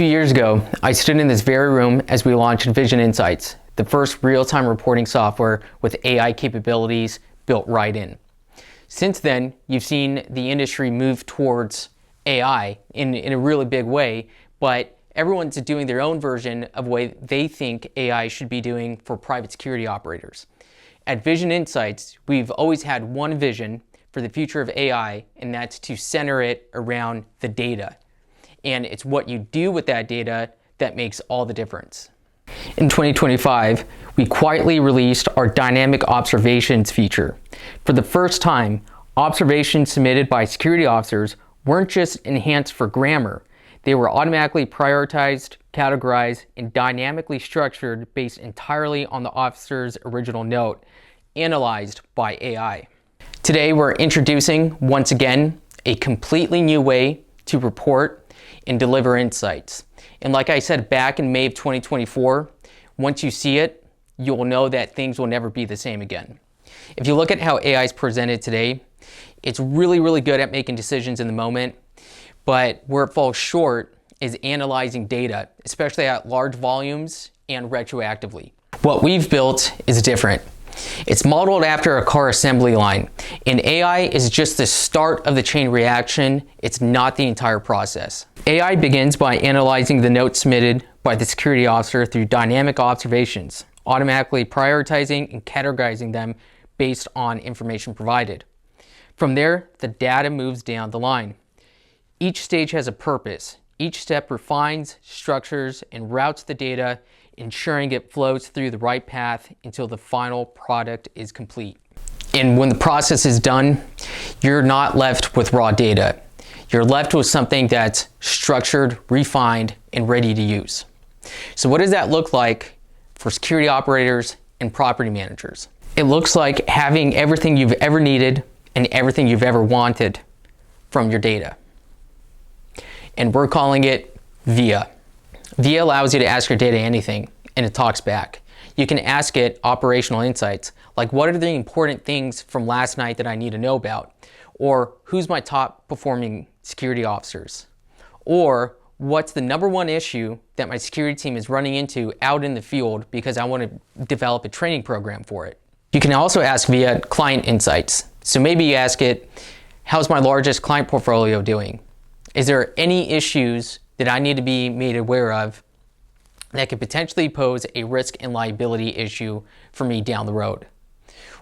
2 years ago, I stood in this very room as we launched Vision InSites, the first real-time reporting software with AI capabilities built right in. Since then, you've seen the industry move towards AI in a really big way, but everyone's doing their own version of what they think AI should be doing for private security operators. At Vision InSites, we've always had one vision for the future of AI, and that's to center it around the data. And it's what you do with that data that makes all the difference. In 2025, we quietly released our dynamic observations feature. For the first time, observations submitted by security officers weren't just enhanced for grammar. They were automatically prioritized, categorized, and dynamically structured based entirely on the officer's original note, analyzed by AI. Today, we're introducing, once again, a completely new way to report and deliver insights. And like I said back in May of 2024, once you see it, you'll know that things will never be the same again. If you look at how AI is presented today, it's really good at making decisions in the moment, but where it falls short is analyzing data, especially at large volumes and retroactively. What we've built is different. It's modeled after a car assembly line, and AI is just the start of the chain reaction. It's not the entire process. AI begins by analyzing the notes submitted by the security officer through dynamic observations, automatically prioritizing and categorizing them based on information provided. From there, the data moves down the line. Each stage has a purpose. Each step refines, structures, and routes the data, ensuring it flows through the right path until the final product is complete. And when the process is done, you're not left with raw data. You're left with something that's structured, refined, and ready to use. So what does that look like for security operators and property managers? It looks like having everything you've ever needed and everything you've ever wanted from your data. And we're calling it VIA. VIA allows you to ask your data anything, and it talks back. You can ask it operational insights, like what are the important things from last night that I need to know about? Or who's my top performing security officers? Or what's the #1 issue that my security team is running into out in the field because I want to develop a training program for it? You can also ask VIA client insights. So maybe you ask it, how's my largest client portfolio doing? Is there any issues that I need to be made aware of that could potentially pose a risk and liability issue for me down the road?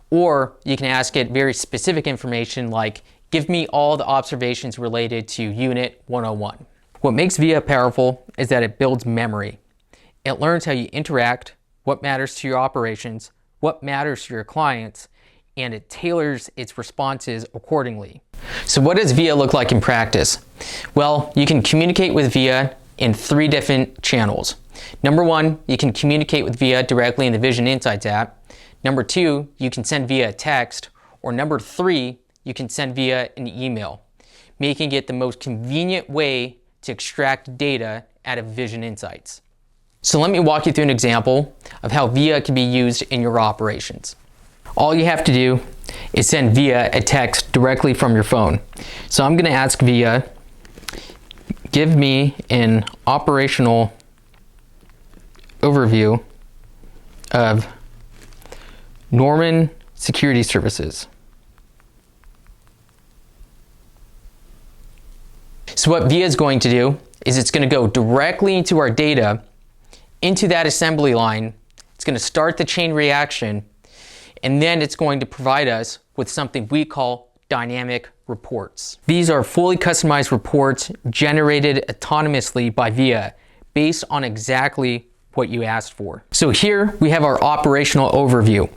Or you can ask it very specific information like, give me all the observations related to Unit 101. What makes VIA powerful is that it builds memory. It learns how you interact, what matters to your operations, what matters to your clients, and it tailors its responses accordingly. So what does VIA look like in practice? Well, you can communicate with VIA in 3 different channels. #1, you can communicate with VIA directly in the Vision InSites app. #2, you can send via a text. Or #3, you can send via an email, making it the most convenient way to extract data out of Vision InSites. So let me walk you through an example of how VIA can be used in your operations. All you have to do is send VIA a text directly from your phone. So I'm going to ask VIA, give me an operational overview of Norman Security Services. So what VIA is going to do is it's going to go directly into our data, into that assembly line. It's going to start the chain reaction, and then it's going to provide us with something we call dynamic reports. These are fully customized reports generated autonomously by VIA based on exactly what you asked for. So here we have our operational overview.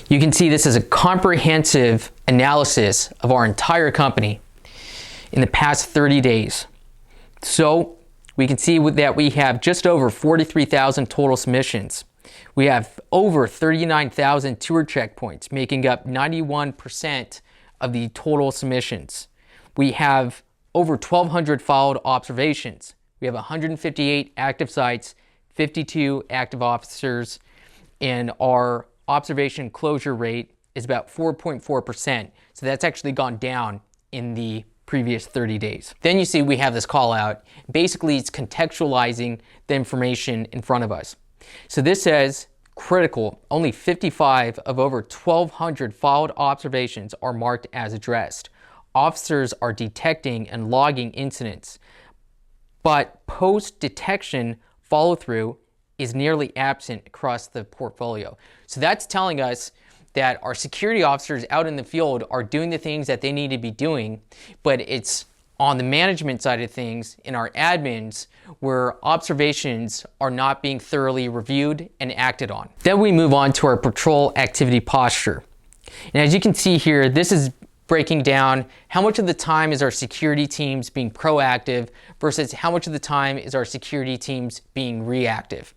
You can see this is a comprehensive analysis of our entire company in the past 30 days. So we can see that we have just over 43,000 total submissions. We have over 39,000 tour checkpoints, making up 91% of the total submissions. We have over 1,200 followed observations. We have 158 active sites, 52 active officers, and our observation closure rate is about 4.4%. So that's actually gone down in the previous 30 days. Then you see we have this call out. Basically, it's contextualizing the information in front of us. So this says, critical, only 55 of over 1,200 filed observations are marked as addressed. Officers are detecting and logging incidents, but post-detection follow-through is nearly absent across the portfolio. So that's telling us that our security officers out in the field are doing the things that they need to be doing, but it's on the management side of things, in our admins, where observations are not being thoroughly reviewed and acted on. Then we move on to our patrol activity posture. And as you can see here, this is breaking down how much of the time is our security teams being proactive versus how much of the time is our security teams being reactive.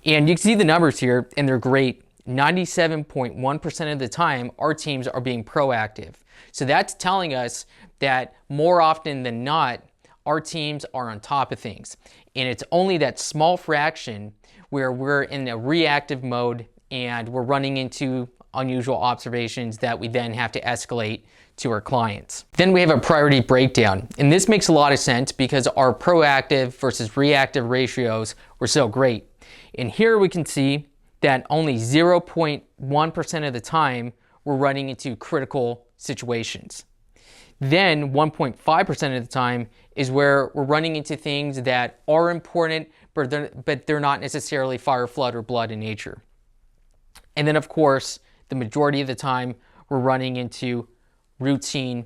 And you can see the numbers here, and they're great. 97.1% of the time, our teams are being proactive. So that's telling us that more often than not, our teams are on top of things. And it's only that small fraction where we're in a reactive mode and we're running into unusual observations that we then have to escalate to our clients. Then we have a priority breakdown. And this makes a lot of sense because our proactive versus reactive ratios were so great. And here we can see that only 0.1% of the time we're running into critical situations. Then 1.5% of the time is where we're running into things that are important, but they're not necessarily fire, flood, or blood in nature. And then of course, the majority of the time we're running into routine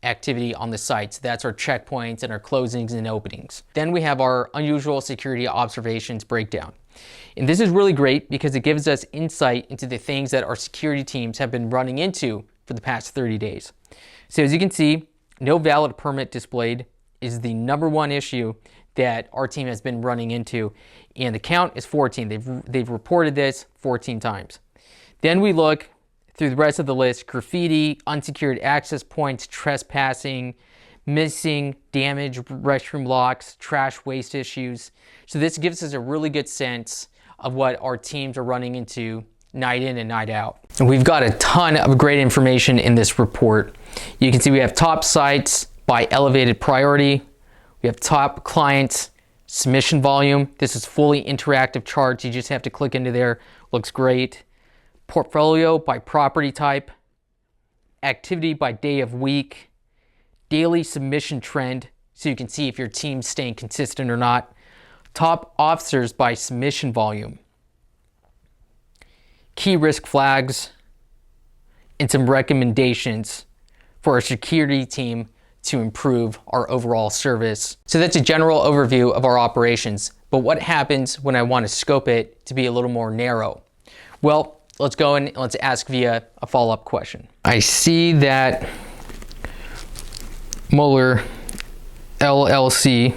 activity on the site. So that's our checkpoints and our closings and openings. Then we have our unusual security observations breakdown. And this is really great because it gives us insight into the things that our security teams have been running into for the past 30 days. So as you can see, no valid permit displayed is the number one issue that our team has been running into. And the count is 14. They've reported this 14 times. Then we look through the rest of the list: graffiti, unsecured access points, trespassing, missing, damaged restroom locks, trash waste issues. So this gives us a really good sense of what our teams are running into night in and night out. And we've got a ton of great information in this report. You can see we have top sites by elevated priority. We have top clients, submission volume. This is fully interactive charts. You just have to click into there. Looks great. Portfolio by property type, activity by day of week, daily submission trend, so you can see if your team's staying consistent or not, top officers by submission volume, key risk flags, and some recommendations for our security team to improve our overall service. So that's a general overview of our operations, but what happens when I want to scope it to be a little more narrow? Well, let's go and let's ask Via a follow-up question. I see that Mueller LLC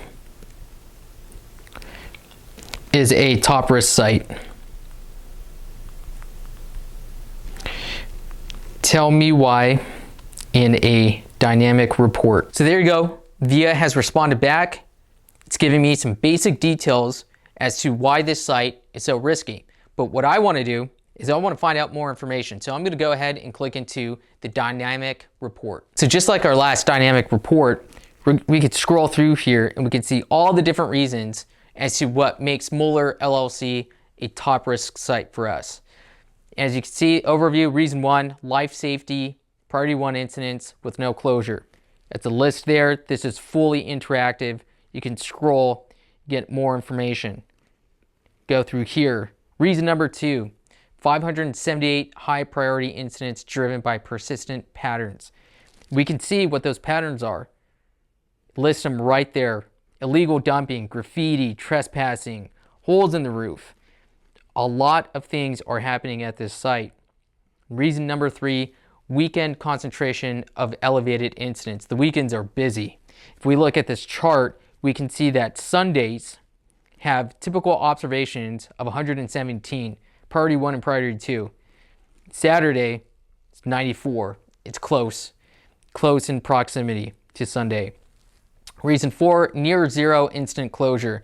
is a top risk site. Tell me why in a dynamic report. So there you go. Via has responded back. It's giving me some basic details as to why this site is so risky. But what I want to do is I want to find out more information. So I'm going to go ahead and click into the dynamic report. So just like our last dynamic report, we could scroll through here and we can see all the different reasons as to what makes Mueller LLC a top risk site for us. As you can see, overview, reason 1, life safety, priority 1 incidents with no closure. That's a list there. This is fully interactive. You can scroll, get more information. Go through here. Reason number 2, 578 high priority incidents driven by persistent patterns. We can see what those patterns are. List them right there. Illegal dumping, graffiti, trespassing, holes in the roof. A lot of things are happening at this site. Reason number 3, weekend concentration of elevated incidents. The weekends are busy. If we look at this chart, we can see that Sundays have typical observations of 117. Priority 1 and priority 2. Saturday, it's 94. It's close in proximity to Sunday. Reason 4, near zero incident closure.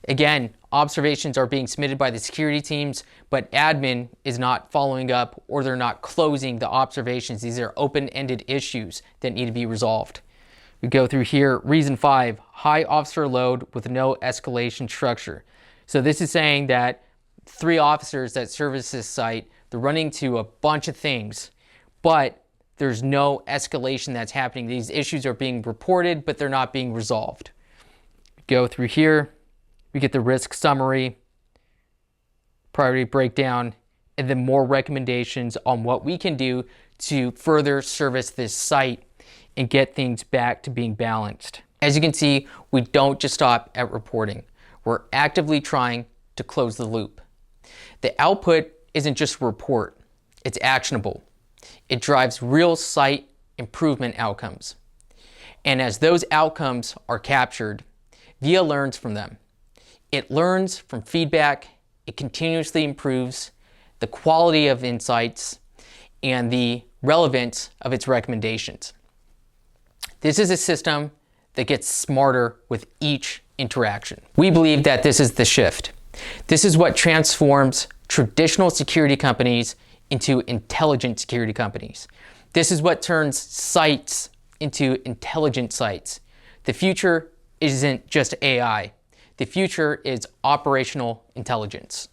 Again, observations are being submitted by the security teams, but admin is not following up or they're not closing the observations. These are open-ended issues that need to be resolved. We go through here, reason 5, high officer load with no escalation structure. So this is saying that 3 officers that service this site, they're running to a bunch of things, but there's no escalation that's happening. These issues are being reported, but they're not being resolved. Go through here, we get the risk summary, priority breakdown, and then more recommendations on what we can do to further service this site and get things back to being balanced. As you can see, we don't just stop at reporting. We're actively trying to close the loop. The output isn't just a report, it's actionable. It drives real site improvement outcomes. And as those outcomes are captured, VIA learns from them. It learns from feedback, it continuously improves the quality of insights and the relevance of its recommendations. This is a system that gets smarter with each interaction. We believe that this is the shift. This is what transforms traditional security companies into intelligent security companies. This is what turns sites into intelligent sites. The future isn't just AI. The future is operational intelligence.